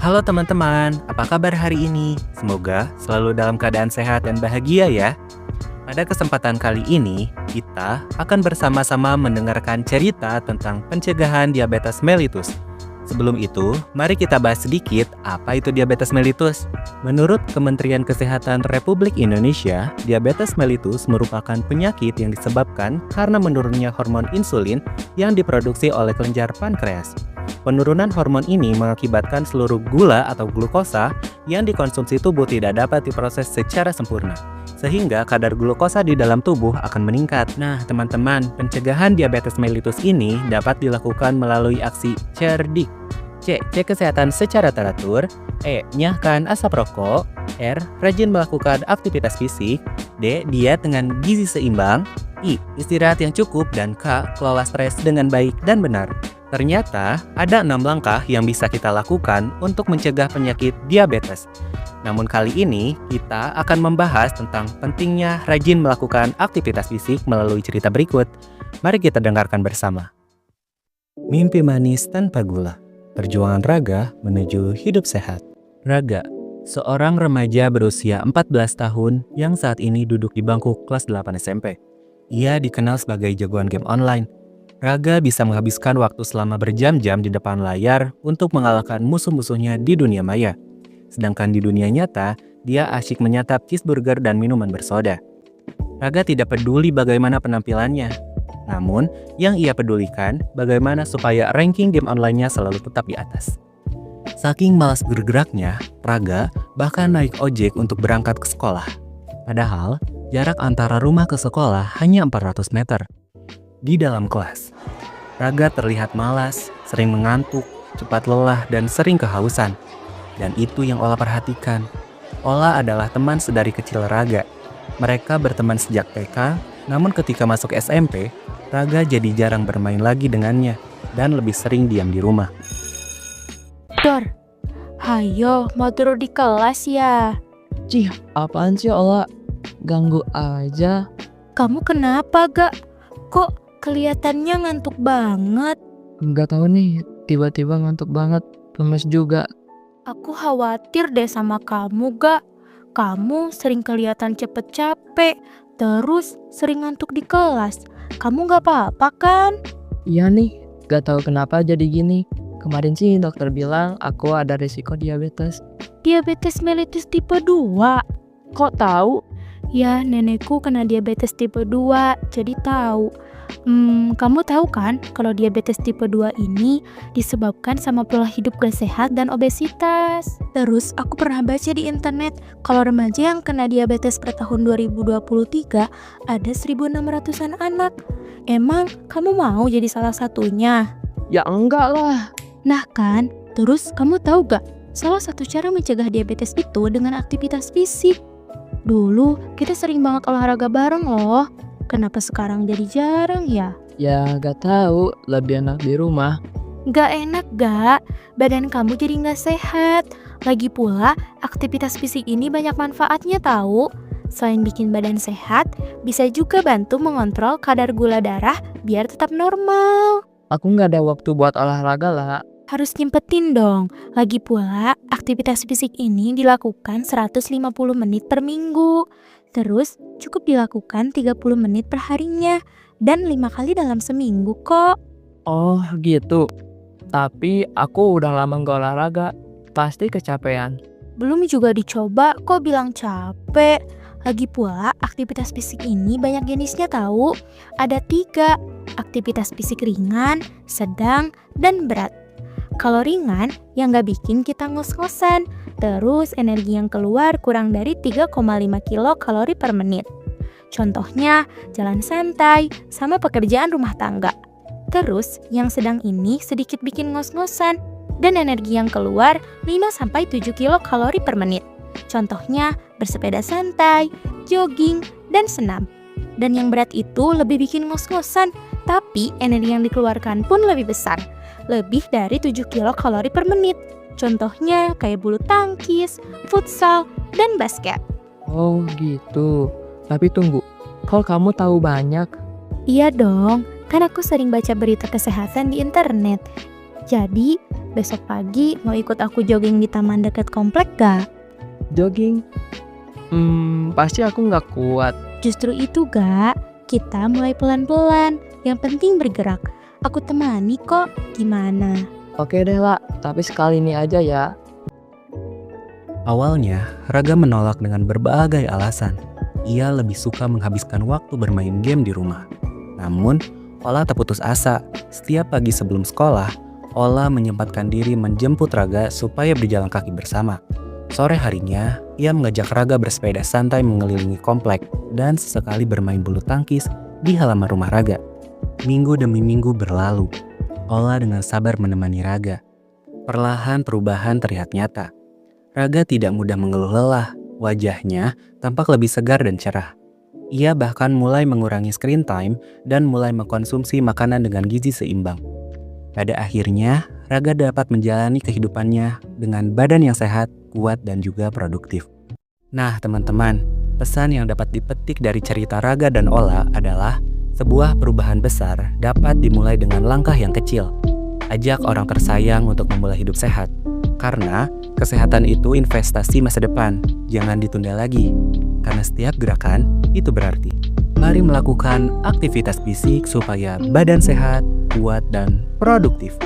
Halo teman-teman, apa kabar hari ini? Semoga selalu dalam keadaan sehat dan bahagia ya. Pada kesempatan kali ini, kita akan bersama-sama mendengarkan cerita tentang pencegahan diabetes mellitus. Sebelum itu, mari kita bahas sedikit apa itu diabetes mellitus. Menurut Kementerian Kesehatan Republik Indonesia, diabetes mellitus merupakan penyakit yang disebabkan karena menurunnya hormon insulin yang diproduksi oleh kelenjar pankreas. Penurunan hormon ini mengakibatkan seluruh gula atau glukosa yang dikonsumsi tubuh tidak dapat diproses secara sempurna, sehingga kadar glukosa di dalam tubuh akan meningkat. Nah, teman-teman, pencegahan diabetes mellitus ini dapat dilakukan melalui aksi cerdik. C. Cek kesehatan secara teratur. E. Nyahkan asap rokok. R. Rajin melakukan aktivitas fisik. D. Diet dengan gizi seimbang. I. Istirahat yang cukup. Dan K. Kelola stres dengan baik dan benar. Ternyata, ada 6 langkah yang bisa kita lakukan untuk mencegah penyakit diabetes. Namun kali ini, kita akan membahas tentang pentingnya rajin melakukan aktivitas fisik melalui cerita berikut. Mari kita dengarkan bersama. Mimpi manis tanpa gula. Perjuangan Raga menuju hidup sehat. Raga, seorang remaja berusia 14 tahun yang saat ini duduk di bangku kelas 8 SMP. Ia dikenal sebagai jagoan game online. Raga bisa menghabiskan waktu selama berjam-jam di depan layar untuk mengalahkan musuh-musuhnya di dunia maya. Sedangkan di dunia nyata, dia asyik menyantap cheeseburger dan minuman bersoda. Raga tidak peduli bagaimana penampilannya. Namun, yang ia pedulikan bagaimana supaya ranking game online-nya selalu tetap di atas. Saking malas bergeraknya, Raga bahkan naik ojek untuk berangkat ke sekolah. Padahal, jarak antara rumah ke sekolah hanya 400 meter. Di dalam kelas, Raga terlihat malas, sering mengantuk, cepat lelah, dan sering kehausan. Dan itu yang Ola perhatikan. Ola adalah teman sedari kecil Raga. Mereka berteman sejak TK, namun ketika masuk SMP, Raga jadi jarang bermain lagi dengannya dan lebih sering diam di rumah. Dor, hayo mau turun di kelas ya? Cih, apaan sih Ola? Ganggu aja. Kamu kenapa gak? Kok kelihatannya ngantuk banget? Nggak tahu nih, tiba-tiba ngantuk banget. Lemes juga. Aku khawatir deh sama kamu gak? Kamu sering kelihatan cepet capek, terus sering ngantuk di kelas. Kamu gak apa-apa kan? Iya nih, gak tahu kenapa jadi gini. Kemarin sih dokter bilang aku ada risiko diabetes. Diabetes mellitus tipe 2. Kok tahu? Ya, nenekku kena diabetes tipe 2, jadi tahu. Kamu tahu kan kalau diabetes tipe 2 ini disebabkan sama pola hidup gak sehat dan obesitas. Terus aku pernah baca di internet kalau remaja yang kena diabetes per tahun 2023 ada 1.600-an anak. Emang kamu mau jadi salah satunya? Ya enggak lah. Nah kan, terus kamu tahu gak salah satu cara mencegah diabetes itu dengan aktivitas fisik. Dulu kita sering banget olahraga bareng loh. Kenapa sekarang jadi jarang ya? Ya gak tahu, lebih enak di rumah. Gak enak gak? Badan kamu jadi gak sehat. Lagi pula, aktivitas fisik ini banyak manfaatnya tahu. Selain bikin badan sehat, bisa juga bantu mengontrol kadar gula darah biar tetap normal. Aku gak ada waktu buat olahraga lah. Harus nyempetin dong. Lagi pula, aktivitas fisik ini dilakukan 150 menit per minggu. Terus, cukup dilakukan 30 menit per harinya. Dan 5 kali dalam seminggu kok. Oh gitu. Tapi aku udah lama gak olahraga. Pasti kecapean. Belum juga dicoba kok bilang capek. Lagi pula, aktivitas fisik ini banyak jenisnya tahu. Ada 3, aktivitas fisik ringan, sedang, dan berat. Kalau ringan, yang gak bikin kita ngos-ngosan. Terus energi yang keluar kurang dari 3,5 kilokalori per menit. Contohnya, jalan santai sama pekerjaan rumah tangga. Terus, yang sedang ini sedikit bikin ngos-ngosan. Dan energi yang keluar 5-7 kilokalori per menit. Contohnya, bersepeda santai, jogging, dan senam. Dan yang berat itu lebih bikin ngos-ngosan, tapi energi yang dikeluarkan pun lebih besar. Lebih dari 7 kilokalori per menit. Contohnya kayak bulu tangkis, futsal, dan basket. Oh gitu. Tapi tunggu, kalau kamu tahu banyak. Iya dong, kan aku sering baca berita kesehatan di internet. Jadi, besok pagi mau ikut aku jogging di taman dekat komplek gak? Jogging? Pasti aku nggak kuat. Justru itu gak, kita mulai pelan-pelan, yang penting bergerak. Aku temani kok, gimana? Oke deh lah, tapi sekali ini aja ya. Awalnya, Raga menolak dengan berbagai alasan. Ia lebih suka menghabiskan waktu bermain game di rumah. Namun, Ola tak putus asa. Setiap pagi sebelum sekolah, Ola menyempatkan diri menjemput Raga supaya berjalan kaki bersama. Sore harinya, ia mengajak Raga bersepeda santai mengelilingi komplek dan sesekali bermain bulu tangkis di halaman rumah Raga. Minggu demi minggu berlalu. Ola dengan sabar menemani Raga. Perlahan perubahan terlihat nyata. Raga tidak mudah mengeluh lelah, wajahnya tampak lebih segar dan cerah. Ia bahkan mulai mengurangi screen time dan mulai mengkonsumsi makanan dengan gizi seimbang. Pada akhirnya, Raga dapat menjalani kehidupannya dengan badan yang sehat, kuat, dan juga produktif. Nah teman-teman, pesan yang dapat dipetik dari cerita Raga dan Ola adalah sebuah perubahan besar dapat dimulai dengan langkah yang kecil. Ajak orang tersayang untuk memulai hidup sehat. Karena kesehatan itu investasi masa depan, jangan ditunda lagi. Karena setiap gerakan itu berarti. Mari melakukan aktivitas fisik supaya badan sehat, kuat, dan produktif.